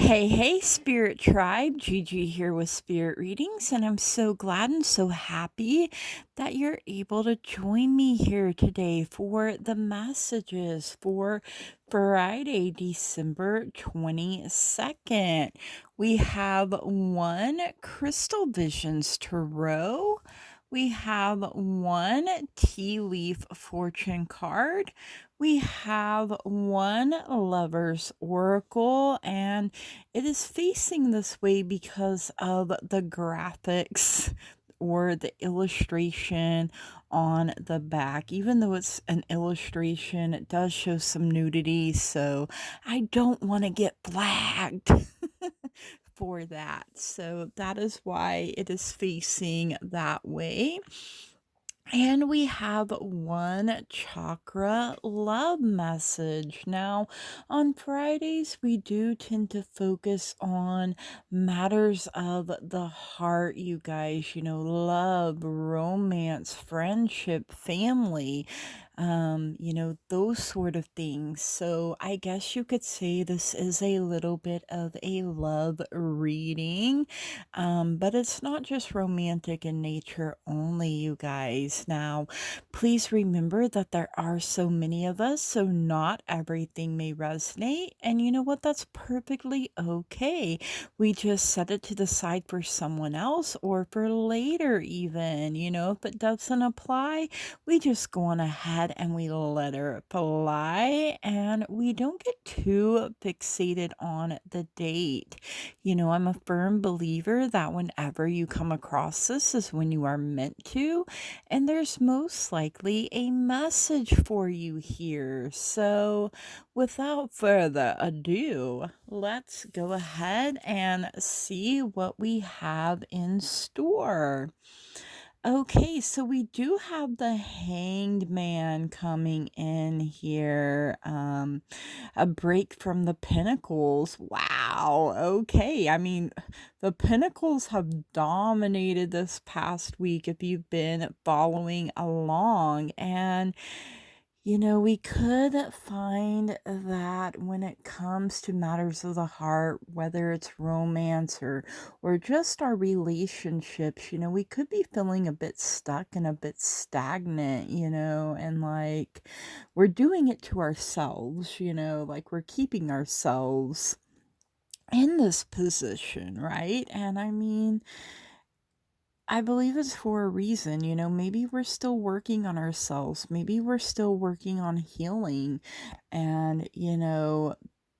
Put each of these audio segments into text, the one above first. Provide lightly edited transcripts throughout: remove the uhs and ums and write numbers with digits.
Hey, Spirit Tribe. Gigi here with Spirit Readings, and I'm so glad and so happy that you're able to join me here today for the messages for Friday, December 22nd. We have one Crystal Visions Tarot. We have one Tea Leaf Fortune card. We have one Lover's Oracle, and it is facing this way because of the graphics or the illustration on the back. Even though it's an illustration, it does show some nudity, so I don't want to get flagged for that. So that is why it is facing that way. And we have one chakra love message. Now, on Fridays, we do tend to focus on matters of the heart, you guys, love, romance, friendship, family, those sort of things. So I guess you could say this is a little bit of a love reading. But it's not just romantic in nature only, you guys. Now, please remember that there are so many of us, so not everything may resonate. And you know what? That's perfectly okay. We just set it to the side for someone else or for later, even. If it doesn't apply, we just go on ahead and we let her fly, and we don't get too fixated on the date. I'm a firm believer that whenever you come across this is when you are meant to, and there's most likely a message for you here. So, without further ado, let's go ahead and see what we have in store. Okay, so we do have the Hanged Man coming in here. A break from the Pinnacles. Wow. Okay. I mean, the Pinnacles have dominated this past week if you've been following along. And we could find that when it comes to matters of the heart, whether it's romance or just our relationships, we could be feeling a bit stuck and a bit stagnant, and like we're doing it to ourselves, like we're keeping ourselves in this position, right? And I mean, I believe it's for a reason, maybe we're still working on ourselves. Maybe we're still working on healing. And,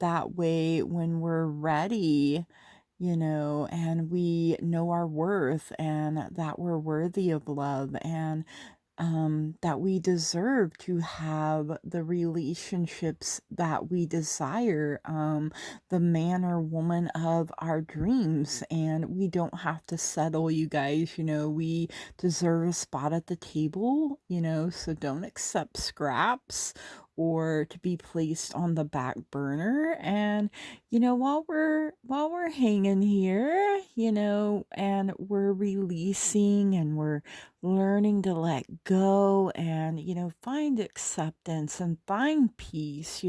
that way when we're ready, and we know our worth and that we're worthy of love and that we deserve to have the relationships that we desire, the man or woman of our dreams. And we don't have to settle, you guys. We deserve a spot at the table, so don't accept scraps or to be placed on the back burner. And while we're hanging here, and we're releasing and we're learning to let go and, find acceptance and find peace,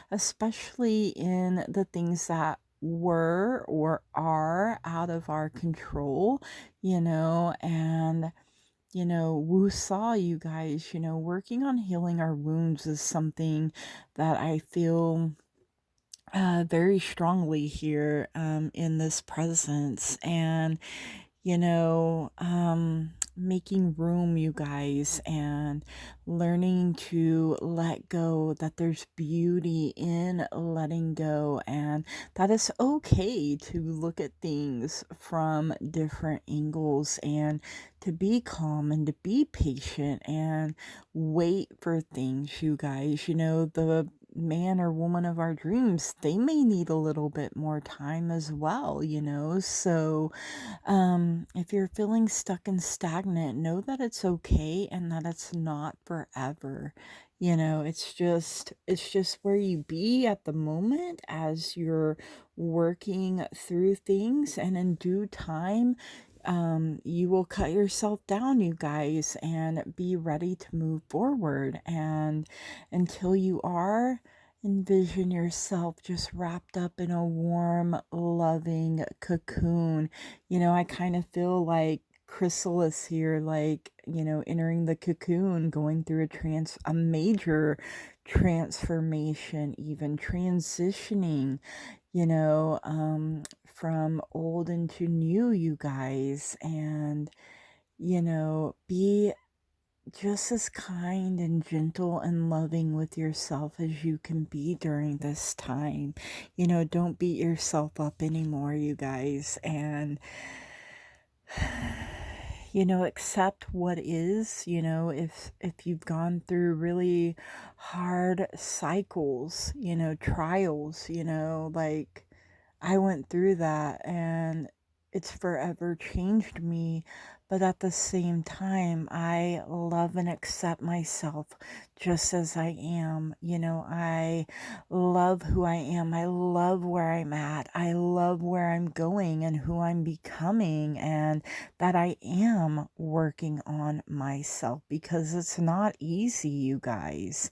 especially in the things that were or are out of our control, and woosah, you guys, working on healing our wounds is something that I feel very strongly here in this presence. And making room, you guys, and learning to let go, that there's beauty in letting go, and that it's okay to look at things from different angles and to be calm and to be patient and wait for things, you guys. The man or woman of our dreams, they may need a little bit more time as well, so if you're feeling stuck and stagnant, know that it's okay and that it's not forever. It's just where you be at the moment as you're working through things, and in due time, you will cut yourself down, you guys, and be ready to move forward. And until you are, Envision yourself just wrapped up in a warm, loving cocoon. I kind of feel like chrysalis here, like, entering the cocoon, going through a major transformation, even transitioning, from old into new, you guys. And, be just as kind and gentle and loving with yourself as you can be during this time. Don't beat yourself up anymore, you guys. And, accept what is, if you've gone through really hard cycles, trials, like I went through that, and it's forever changed me. But at the same time, I love and accept myself just as I am. I love who I am. I love where I'm at. I love where I'm going and who I'm becoming, and that I am working on myself, because it's not easy, you guys.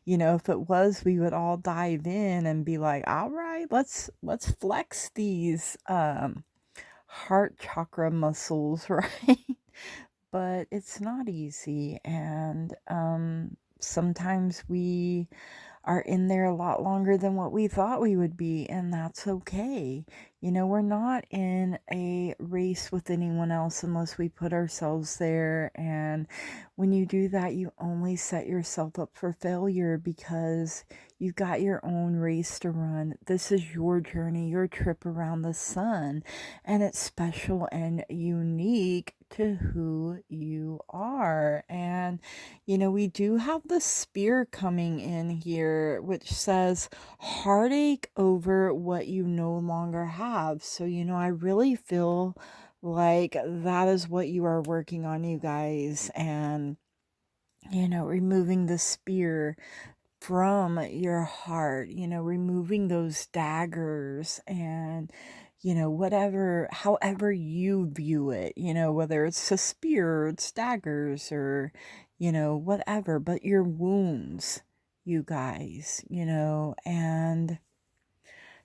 If it was, we would all dive in and be like, all right, let's flex these heart chakra muscles, right? But it's not easy, and sometimes we are in there a lot longer than what we thought we would be, and that's okay. We're not in a race with anyone else unless we put ourselves there. And when you do that, you only set yourself up for failure, because you've got your own race to run. This is your journey, your trip around the sun, and it's special and unique to who you are. And we do have the spear coming in here, which says heartache over what you no longer have. So, I really feel like that is what you are working on, you guys. And, removing the spear from your heart, removing those daggers, and, whatever, however you view it, whether it's a spear or it's daggers, or, whatever, but your wounds, you guys, and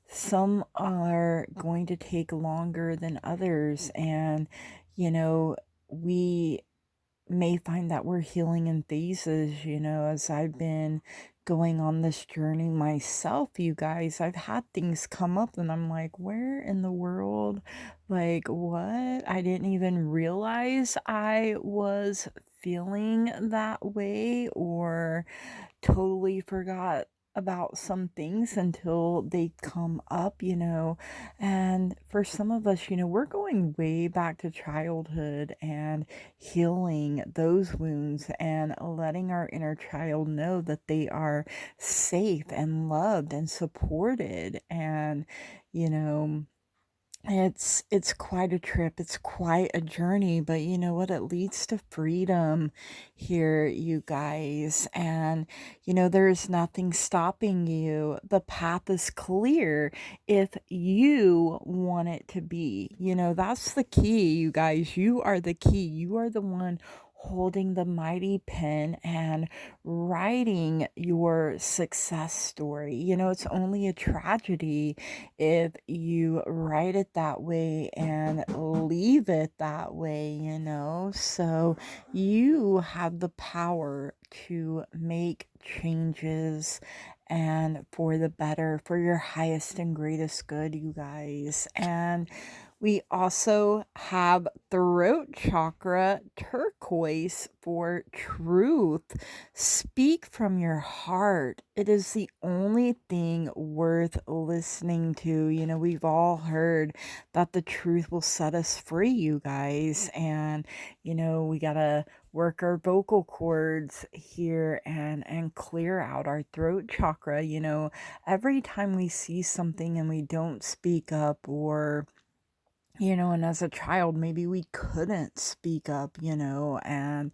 some are going to take longer than others. And, we may find that we're healing in phases, as I've been going on this journey myself, you guys. I've had things come up and I'm like, where in the world? Like, what? I didn't even realize I was feeling that way, or totally forgot about some things until they come up, and for some of us, we're going way back to childhood and healing those wounds and letting our inner child know that they are safe and loved and supported. And, you know, it's quite a trip. It's quite a journey, but you know what? It leads to freedom here, you guys. And there's nothing stopping you. The path is clear if you want it to be. That's the key, you guys. You are the key. You are the one holding the mighty pen and writing your success story. It's only a tragedy if you write it that way and leave it that way, So you have the power to make changes, and for the better, for your highest and greatest good, you guys. And we also have throat chakra turquoise for truth. Speak from your heart. It is the only thing worth listening to. We've all heard that the truth will set us free, you guys. And, we got to work our vocal cords here and clear out our throat chakra. Every time we see something and we don't speak up, or and as a child, maybe we couldn't speak up, and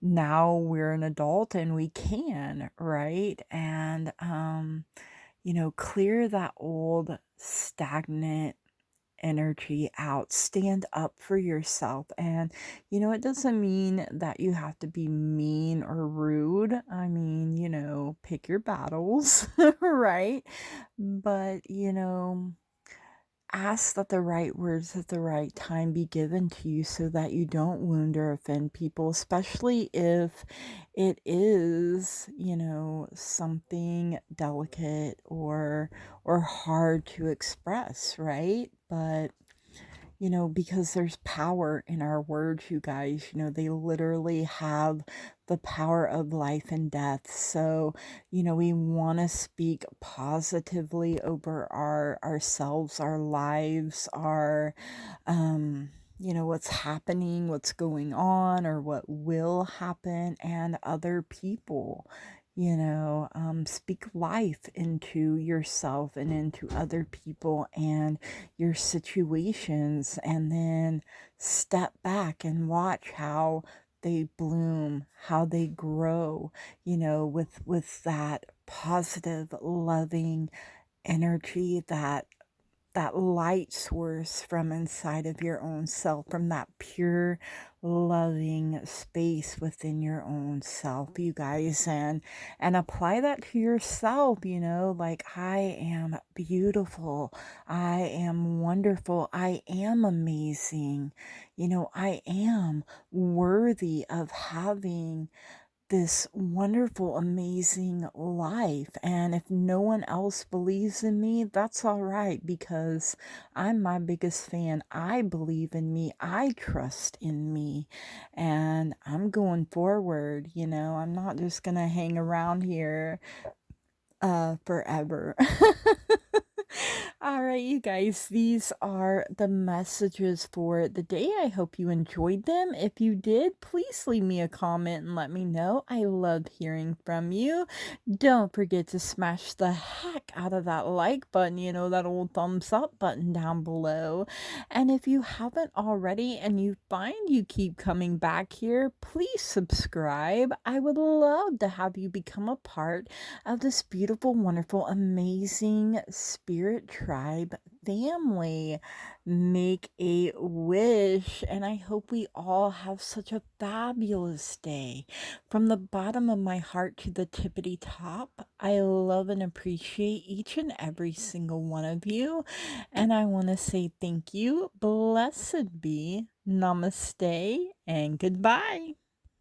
now we're an adult and we can, right? And, clear that old stagnant energy out. Stand up for yourself. And, it doesn't mean that you have to be mean or rude. I mean, pick your battles, right? But, ask that the right words at the right time be given to you so that you don't wound or offend people, especially if it is, something delicate or hard to express, right? But because there's power in our words, you guys, they literally have the power of life and death. So, we want to speak positively over ourselves, our lives, what's happening, what's going on, or what will happen, and other people. Speak life into yourself and into other people and your situations, and then step back and watch how they bloom, how they grow, with that positive, loving energy, that light source from inside of your own self, from that pure, loving space within your own self, you guys, and apply that to yourself, like, I am beautiful, I am wonderful, I am amazing, I am worthy of having this wonderful, amazing life. And if no one else believes in me, that's all right, because I'm my biggest fan. I believe in me. I trust in me. And I'm going forward. I'm not just going to hang around here forever. All right, you guys, these are the messages for the day. I hope you enjoyed them. If you did, please leave me a comment and let me know. I love hearing from you. Don't forget to smash the heck out of that like button, that old thumbs up button down below. And if you haven't already and you find you keep coming back here, please subscribe. I would love to have you become a part of this beautiful, wonderful, amazing spirit tribe family. Make a wish, and I hope we all have such a fabulous day. From the bottom of my heart to the tippity top, I love and appreciate each and every single one of you, and I want to say thank you, blessed be, namaste, and goodbye.